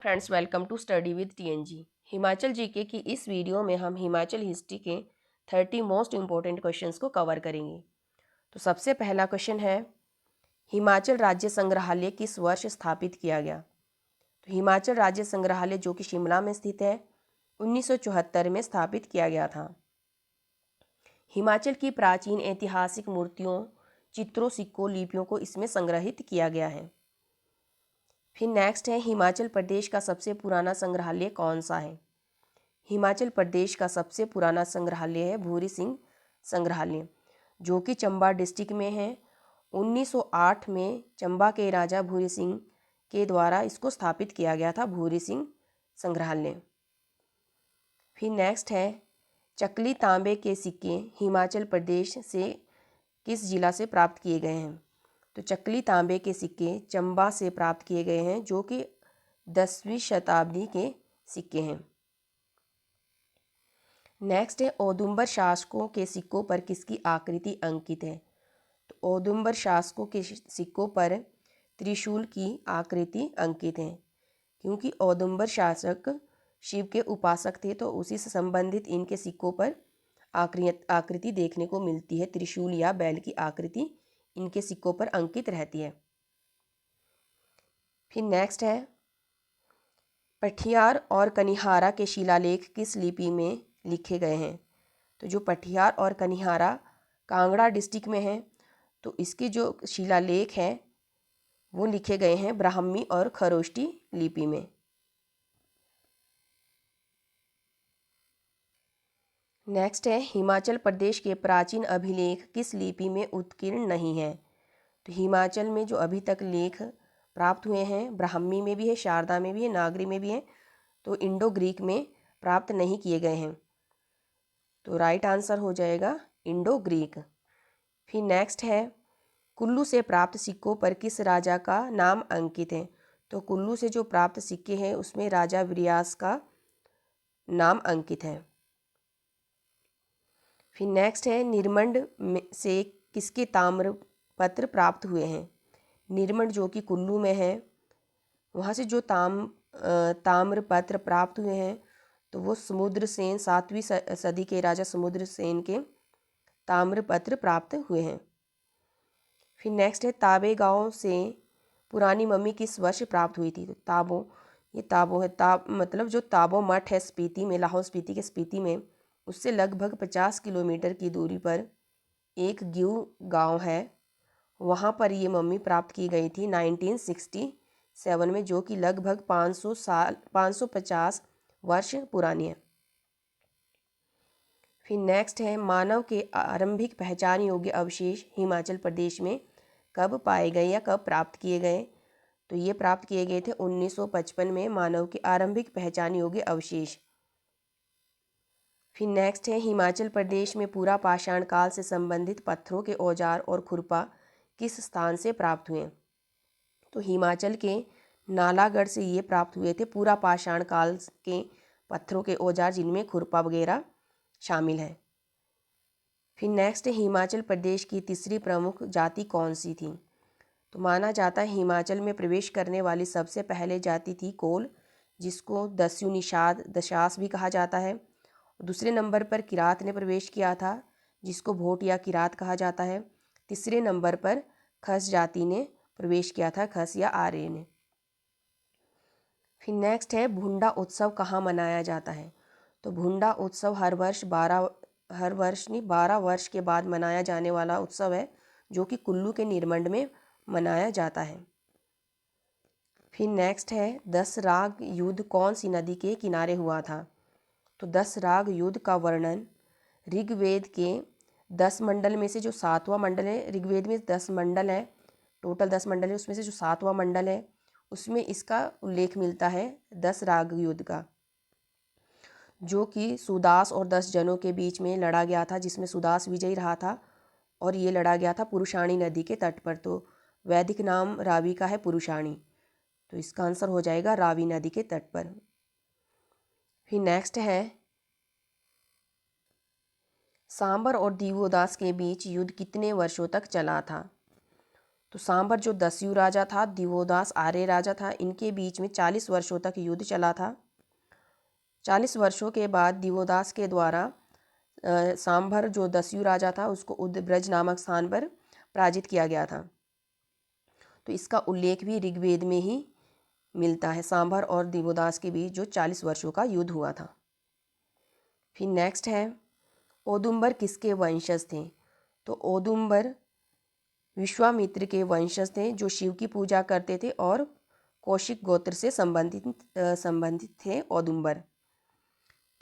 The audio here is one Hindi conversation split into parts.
Friends, welcome to study with TNG. Himachal GK की इस वीडियो में हम हिमाचल हिस्ट्री के 30 मोस्ट इम्पोर्टेंट क्वेश्चंस को कवर करेंगे। तो सबसे पहला क्वेश्चन है, हिमाचल राज्य संग्रहालय किस वर्ष स्थापित किया गया? तो हिमाचल राज्य संग्रहालय जो कि शिमला में स्थित है, 1974 में स्थापित किया गया था। हिमाचल की प्राचीन ऐतिहासिक मूर्तियों, चित्रों, सिक्कों, लिपियों को इसमें संग्रहित किया गया है। फिर नेक्स्ट है, हिमाचल प्रदेश का सबसे पुराना संग्रहालय कौन सा है? हिमाचल प्रदेश का सबसे पुराना संग्रहालय है भूरी सिंह संग्रहालय, जो कि चंबा डिस्ट्रिक्ट में है। 1908 में चंबा के राजा भूरी सिंह के द्वारा इसको स्थापित किया गया था, भूरी सिंह संग्रहालय। फिर नेक्स्ट है, चकली तांबे के सिक्के हिमाचल प्रदेश से किस जिला से प्राप्त किए गए हैं? तो चकली तांबे के सिक्के चंबा से प्राप्त किए गए हैं, जो कि 10वीं शताब्दी के सिक्के हैं। नेक्स्ट है, औदुंबर शासकों के सिक्कों पर किसकी आकृति अंकित है? तो औदुंबर शासकों के सिक्कों पर त्रिशूल की आकृति अंकित है, क्योंकि औदुंबर शासक शिव के उपासक थे, तो उसी से संबंधित इनके सिक्कों पर आकृति देखने को मिलती है। त्रिशूल या बैल की आकृति इनके सिक्कों पर अंकित रहती है। फिर नेक्स्ट है, पठियार और कनिहारा के शिलालेख किस लिपि में लिखे गए हैं? तो जो पठियार और कनिहारा कांगड़ा डिस्ट्रिक्ट में है, तो इसके जो शिलालेख हैं वो लिखे गए हैं ब्राह्मी और खरोष्टी लिपि में। नेक्स्ट है, हिमाचल प्रदेश के प्राचीन अभिलेख किस लिपि में उत्कीर्ण नहीं है? तो हिमाचल में जो अभी तक लेख प्राप्त हुए हैं, ब्राह्मी में भी है, शारदा में भी है, नागरी में भी है, तो इंडो ग्रीक में प्राप्त नहीं किए गए हैं। तो राइट आंसर हो जाएगा इंडो ग्रीक। फिर नेक्स्ट है, कुल्लू से प्राप्त सिक्कों पर किस राजा का नाम अंकित है? तो कुल्लू से जो प्राप्त सिक्के हैं उसमें राजा विरियास का नाम अंकित है। फिर नेक्स्ट है, निर्मंड से किसके ताम्र पत्र प्राप्त हुए हैं? निर्मंड जो कि कुल्लू में है, वहाँ से जो ताम्र पत्र प्राप्त हुए हैं, तो वो समुद्रसेन 7वीं सदी के राजा समुद्रसेन के ताम्र पत्र प्राप्त हुए हैं। फिर नेक्स्ट है, ताबे गांव से पुरानी मम्मी किस वर्ष प्राप्त हुई थी? तो ताबो है, मतलब जो ताबो मठ है स्पीति में, लाहौल स्पीति के स्पीति में, उससे लगभग 50 किलोमीटर की दूरी पर एक ग्यू गांव है, वहाँ पर ये मम्मी प्राप्त की गई थी 1967 में, जो कि लगभग 550 वर्ष पुरानी है। फिर नेक्स्ट है, मानव के आरंभिक पहचान योग्य अवशेष हिमाचल प्रदेश में कब पाए गए या कब प्राप्त किए गए? तो ये प्राप्त किए गए थे 1955 में, मानव के आरंभिक पहचान योग्य अवशेष। फिर नेक्स्ट है, हिमाचल प्रदेश में पूरा पाषाण काल से संबंधित पत्थरों के औजार और खुरपा किस स्थान से प्राप्त हुए? तो हिमाचल के नालागढ़ से ये प्राप्त हुए थे पूरा पाषाण काल के पत्थरों के औजार, जिनमें खुरपा वगैरह शामिल है। फिर नेक्स्ट है, हिमाचल प्रदेश की तीसरी प्रमुख जाति कौन सी थी? तो माना जाता है हिमाचल में प्रवेश करने वाली सबसे पहले जाति थी कोल, जिसको दस्यु निषाद दशास भी कहा जाता है। दूसरे नंबर पर किरात ने प्रवेश किया था, जिसको भोट या किरात कहा जाता है। तीसरे नंबर पर खस जाति ने प्रवेश किया था, खस या आर्य ने। फिर नेक्स्ट है, भुंडा उत्सव कहाँ मनाया जाता है? तो भुंडा उत्सव हर वर्ष 12 वर्ष के बाद मनाया जाने वाला उत्सव है, जो कि कुल्लू के निरमंड में मनाया जाता है। फिर नेक्स्ट है, 10 राग युद्ध कौन सी नदी के किनारे हुआ था? तो 10 राग युद्ध का वर्णन ऋग्वेद के 10 मंडल में से जो 7वां मंडल है, ऋग्वेद में 10 मंडल है, टोटल 10 मंडल है, उसमें से जो 7वां मंडल है उसमें इसका उल्लेख मिलता है 10 राग युद्ध का, जो कि सुदास और 10 जनों के बीच में लड़ा गया था, जिसमें सुदास विजयी रहा था और ये लड़ा गया था पुरुषाणी नदी के तट पर। तो वैदिक नाम रावी का है पुरुषाणी, तो इसका आंसर हो जाएगा रावी नदी के तट पर। फिर नेक्स्ट है, सांबर और दिवोदास के बीच युद्ध कितने वर्षों तक चला था? तो सांभर जो दस्यु राजा था, दिवोदास आर्य राजा था, इनके बीच में 40 वर्षों तक युद्ध चला था। 40 वर्षों के बाद दिवोदास के द्वारा सांभर जो दस्यु राजा था उसको उद्ब्रज नामक स्थान पर पराजित किया गया था। तो इसका उल्लेख भी ऋग्वेद में ही मिलता है, सांभर और दिवोदास के बीच जो 40 वर्षों का युद्ध हुआ था। फिर नेक्स्ट है, औदुंबर किसके वंशज थे? तो औदुंबर विश्वामित्र के वंशज थे जो शिव की पूजा करते थे और कौशिक गोत्र से संबंधित थे। औदुंबर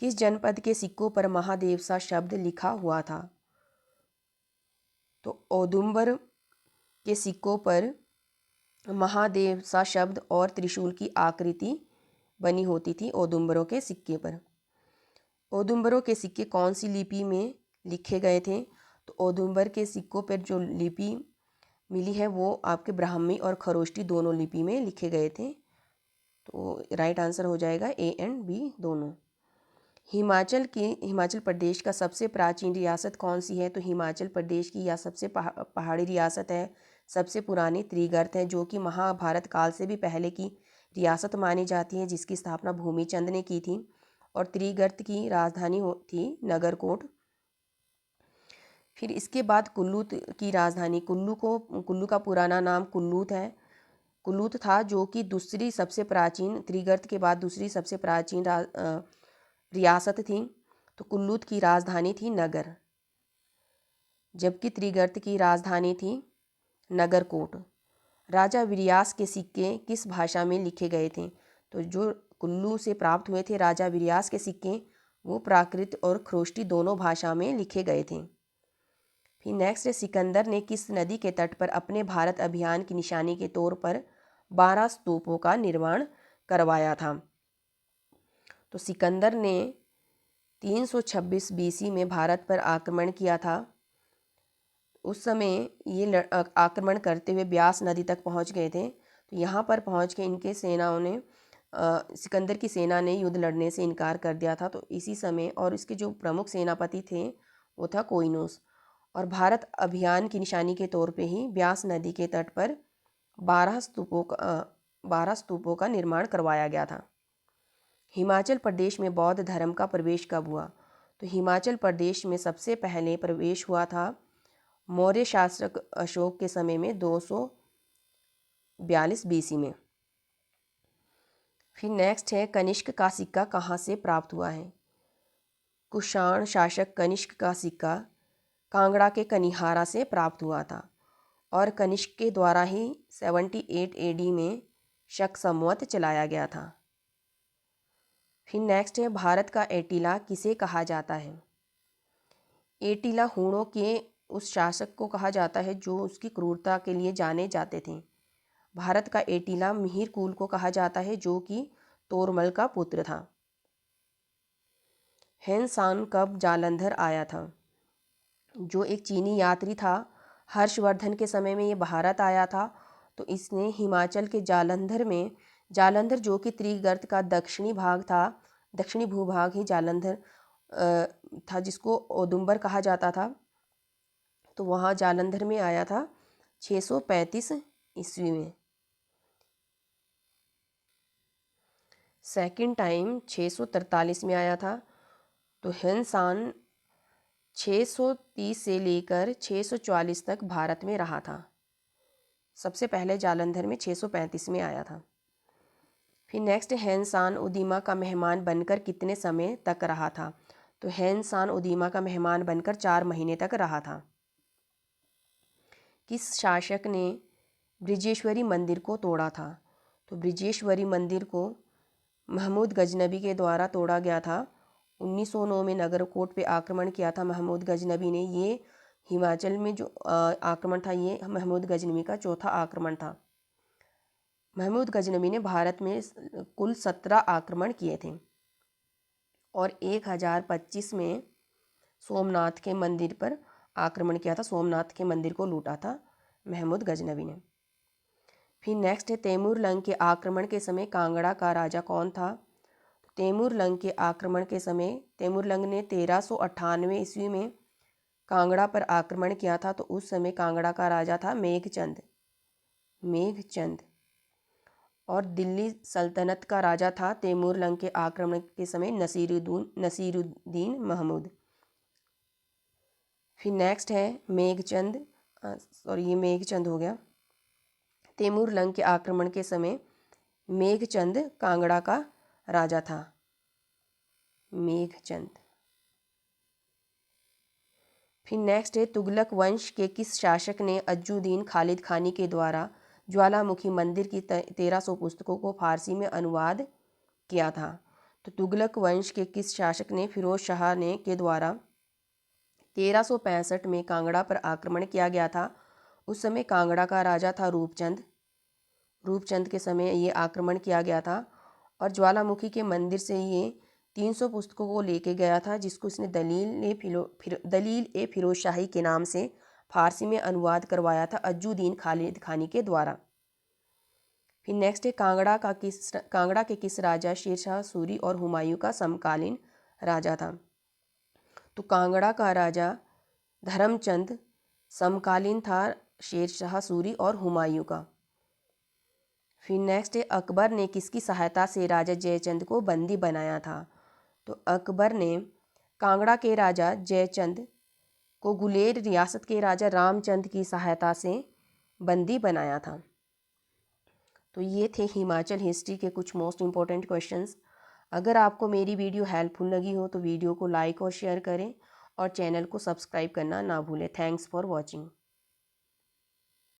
किस जनपद के सिक्कों पर महादेव सा शब्द लिखा हुआ था? तो औदुंबर के सिक्कों पर महादेव सा शब्द और त्रिशूल की आकृति बनी होती थी औदुंबरों के सिक्के पर। औदुंबरों के सिक्के कौन सी लिपि में लिखे गए थे? तो औदुंबर के सिक्कों पर जो लिपि मिली है वो आपके ब्राह्मी और खरोष्टी दोनों लिपि में लिखे गए थे। तो राइट आंसर हो जाएगा ए एंड बी दोनों। हिमाचल प्रदेश का सबसे प्राचीन रियासत कौन सी है? तो हिमाचल प्रदेश की या सबसे पहाड़ी रियासत है, सबसे पुरानी त्रिगर्त है, जो कि महाभारत काल से भी पहले की रियासत मानी जाती है, जिसकी स्थापना भूमिचंद ने की थी और त्रिगर्त की राजधानी थी नगरकोट। फिर इसके बाद कुल्लू की राजधानी, कुल्लू का पुराना नाम कुल्लूत है, कुल्लूत था, जो कि दूसरी सबसे प्राचीन, त्रिगर्त के बाद दूसरी सबसे प्राचीन रियासत थी। तो कुल्लूत की राजधानी थी नगर, जबकि त्रिगर्त की राजधानी थी नगरकोट। राजा विरियास के सिक्के किस भाषा में लिखे गए थे? तो जो कुल्लू से प्राप्त हुए थे राजा विरियास के सिक्के, वो प्राकृत और खरोष्टी दोनों भाषा में लिखे गए थे। फिर नेक्स्ट है, सिकंदर ने किस नदी के तट पर अपने भारत अभियान की निशानी के तौर पर 12 स्तूपों का निर्माण करवाया था? तो सिकंदर ने 326 बीसी में भारत पर आक्रमण किया था। उस समय ये आक्रमण करते हुए ब्यास नदी तक पहुंच गए थे। तो यहाँ पर पहुंच के इनके सेनाओं ने सिकंदर की सेना ने युद्ध लड़ने से इनकार कर दिया था। तो इसी समय और इसके जो प्रमुख सेनापति थे वो था कोइनोस, और भारत अभियान की निशानी के तौर पे ही ब्यास नदी के तट पर 12 स्तूपों का निर्माण करवाया गया था। हिमाचल प्रदेश में बौद्ध धर्म का प्रवेश कब हुआ? तो हिमाचल प्रदेश में सबसे पहले प्रवेश हुआ था मौर्य शासक अशोक के समय में 242 बीसी में। फिर नेक्स्ट है, कनिष्क का सिक्का कहाँ से प्राप्त हुआ है? कुषाण शासक कनिष्क का सिक्का कांगड़ा के कनिहारा से प्राप्त हुआ था और कनिष्क के द्वारा ही 78 एडी में शक संवत चलाया गया था। फिर नेक्स्ट है, भारत का एटिला किसे कहा जाता है? एटिला हूणों के उस शासक को कहा जाता है जो उसकी क्रूरता के लिए जाने जाते थे। भारत का एटिला मिहिर कुल को कहा जाता है जो कि तोरमल का पुत्र था। हेनसान कब जालंधर आया था? जो एक चीनी यात्री था, हर्षवर्धन के समय में ये भारत आया था। तो इसने हिमाचल के जालंधर जो कि त्रिगर्त का दक्षिणी भाग था, दक्षिणी भूभाग ही जालंधर था, जिसको औदुंबर कहा जाता था। तो वहाँ जालंधर में आया था 635 ईस्वी में। सेकंड टाइम 643 में आया था। तो हेनसान 630 से लेकर 644 तक भारत में रहा था। सबसे पहले जालंधर में 635 में आया था। फिर नेक्स्ट, हेनसान उदीमा का मेहमान बनकर कितने समय तक रहा था? तो हेनसान उदीमा का मेहमान बनकर 4 महीने तक रहा था। किस शासक ने ब्रिजेश्वरी मंदिर को तोड़ा था? तो ब्रिजेश्वरी मंदिर को महमूद गजनबी के द्वारा तोड़ा गया था। 1909 में नगरकोट पे आक्रमण किया था महमूद गजनबी ने। ये हिमाचल में जो आक्रमण था ये महमूद गजनबी का चौथा आक्रमण था। महमूद गजनबी ने भारत में कुल 17 आक्रमण किए थे और 1025 में सोमनाथ के मंदिर पर आक्रमण किया था। सोमनाथ के मंदिर को लूटा था महमूद गजनबी ने। फिर नेक्स्ट है, तैमूर लंग के आक्रमण के समय कांगड़ा का राजा कौन था? तैमूर लंग के आक्रमण के समय तैमूर लंग ने 1398 ईस्वी में कांगड़ा पर आक्रमण किया था। तो उस समय कांगड़ा का राजा था मेघचंद। मेघचंद। और दिल्ली सल्तनत का राजा था तैमूरलंग के आक्रमण के समय नसीरुद्दीन महमूद। फिर नेक्स्ट है मेघचंद, सॉरी ये मेघचंद हो गया। तैमूरलंग के आक्रमण के समय मेघचंद कांगड़ा का राजा था। मेघचंद। फिर नेक्स्ट है तुगलक वंश के किस शासक ने अज्जुद्दीन खालिद खानी के द्वारा ज्वालामुखी मंदिर की 1300 पुस्तकों को फारसी में अनुवाद किया था। तो तुगलक वंश के किस शासक ने फिरोज शाह ने के द्वारा 1365 में कांगड़ा पर आक्रमण किया गया था। उस समय कांगड़ा का राजा था रूपचंद। रूपचंद के समय ये आक्रमण किया गया था और ज्वालामुखी के मंदिर से ये 300 पुस्तकों को लेके गया था, जिसको इसने दलील ए फिरोजशाही के नाम से फारसी में अनुवाद करवाया था अज्जुद्दीन खालिद खानी के द्वारा। फिर नेक्स्ट है कांगड़ा के किस राजा शेरशाह सूरी और हुमायूं का समकालीन राजा था। तो कांगड़ा का राजा धर्मचंद समकालीन था शेरशाह सूरी और हुमायूं का। फिर नेक्स्ट है अकबर ने किसकी सहायता से राजा जयचंद को बंदी बनाया था। तो अकबर ने कांगड़ा के राजा जयचंद को गुलेर रियासत के राजा रामचंद की सहायता से बंदी बनाया था। तो ये थे हिमाचल हिस्ट्री के कुछ मोस्ट इम्पॉर्टेंट क्वेश्चंस। अगर आपको मेरी वीडियो हेल्पफुल लगी हो तो वीडियो को लाइक और शेयर करें और चैनल को सब्सक्राइब करना ना भूलें। Thanks for watching.